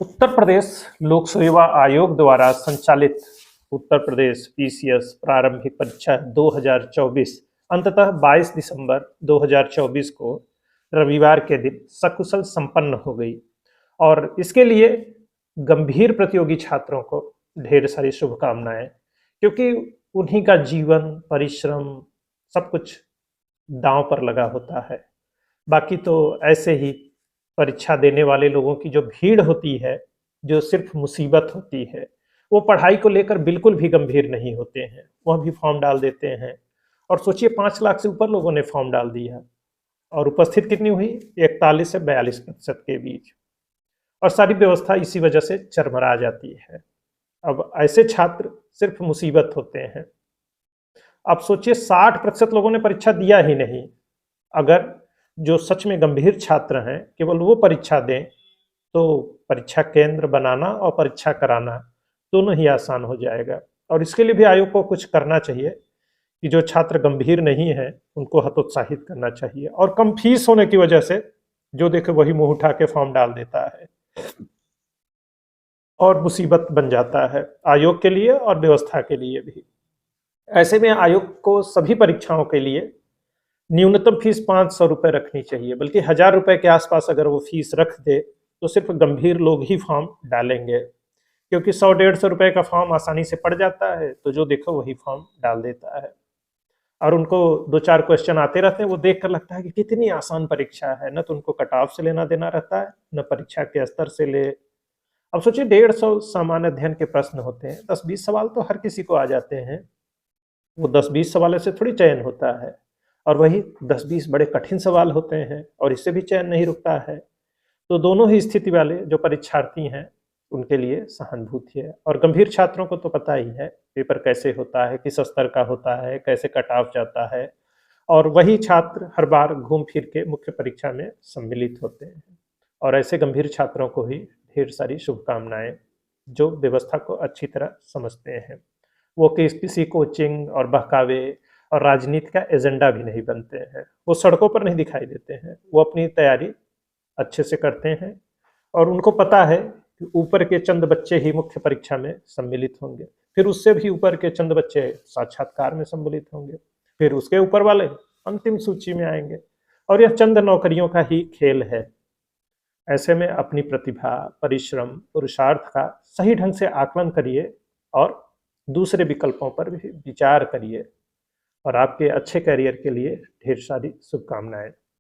उत्तर प्रदेश लोक सेवा आयोग द्वारा संचालित उत्तर प्रदेश पीसीएस प्रारंभिक परीक्षा 2024 अंततः 22 दिसंबर 2024 को रविवार के दिन सकुशल संपन्न हो गई। और इसके लिए गंभीर प्रतियोगी छात्रों को ढेर सारी शुभकामनाएं, क्योंकि उन्हीं का जीवन परिश्रम सब कुछ दांव पर लगा होता है। बाकी तो ऐसे ही परीक्षा देने वाले लोगों की जो भीड़ होती है, जो सिर्फ मुसीबत होती है, वो पढ़ाई को लेकर बिल्कुल भी गंभीर नहीं होते हैं, वह भी फॉर्म डाल देते हैं। और सोचिए 5 लाख से ऊपर लोगों ने फॉर्म डाल दिया और उपस्थित कितनी हुई, 41 से 42% के बीच। और सारी व्यवस्था इसी वजह से चरमरा जाती है। अब ऐसे छात्र सिर्फ मुसीबत होते हैं। अब सोचिए 60% लोगों ने परीक्षा दिया ही नहीं। अगर जो सच में गंभीर छात्र हैं केवल वो परीक्षा दें तो परीक्षा केंद्र बनाना और परीक्षा कराना दोनों ही आसान हो जाएगा। और इसके लिए भी आयोग को कुछ करना चाहिए कि जो छात्र गंभीर नहीं है उनको हतोत्साहित करना चाहिए। और कम फीस होने की वजह से जो देखे वही मुंह उठा के फॉर्म डाल देता है और मुसीबत बन जाता है आयोग के लिए और व्यवस्था के लिए भी। ऐसे में आयोग को सभी परीक्षाओं के लिए न्यूनतम फीस 500 रुपये रखनी चाहिए, बल्कि 1000 रुपये के आसपास अगर वो फीस रख दे तो सिर्फ गंभीर लोग ही फॉर्म डालेंगे, क्योंकि 100-150 रुपये का फॉर्म आसानी से पड़ जाता है तो जो देखो वही फॉर्म डाल देता है। और उनको 2-4 क्वेश्चन आते रहते हैं, वो देख कर लगता है कि कितनी आसान परीक्षा है, न तो उनको कट ऑफ से लेना देना रहता है न परीक्षा के स्तर से ले। अब सोचिए 150 सामान्य अध्ययन के प्रश्न होते हैं, 10-20 सवाल तो हर किसी को आ जाते हैं। वो 10-20 सवालों से थोड़ी चयन होता है, और वही 10-20 बड़े कठिन सवाल होते हैं और इससे भी चयन नहीं रुकता है। तो दोनों ही स्थिति वाले जो परीक्षार्थी हैं उनके लिए सहानुभूति है। और गंभीर छात्रों को तो पता ही है पेपर कैसे होता है, किस स्तर का होता है, कैसे कट ऑफ जाता है। और वही छात्र हर बार घूम फिर के मुख्य परीक्षा में सम्मिलित होते हैं। और ऐसे गंभीर छात्रों को ही ढेर सारी शुभकामनाएं, जो व्यवस्था को अच्छी तरह समझते हैं। वो किसी कोचिंग और बहकावे और राजनीति का एजेंडा भी नहीं बनते हैं, वो सड़कों पर नहीं दिखाई देते हैं, वो अपनी तैयारी अच्छे से करते हैं। और उनको पता है कि ऊपर के चंद बच्चे ही मुख्य परीक्षा में सम्मिलित होंगे, फिर उससे भी ऊपर के चंद बच्चे साक्षात्कार में सम्मिलित होंगे, फिर उसके ऊपर वाले अंतिम सूची में आएंगे। और यह चंद नौकरियों का ही खेल है। ऐसे में अपनी प्रतिभा, परिश्रम, पुरुषार्थ का सही ढंग से आकलन करिए और दूसरे विकल्पों पर भी विचार करिए। और आपके अच्छे करियर के लिए ढेर सारी शुभकामनाएं।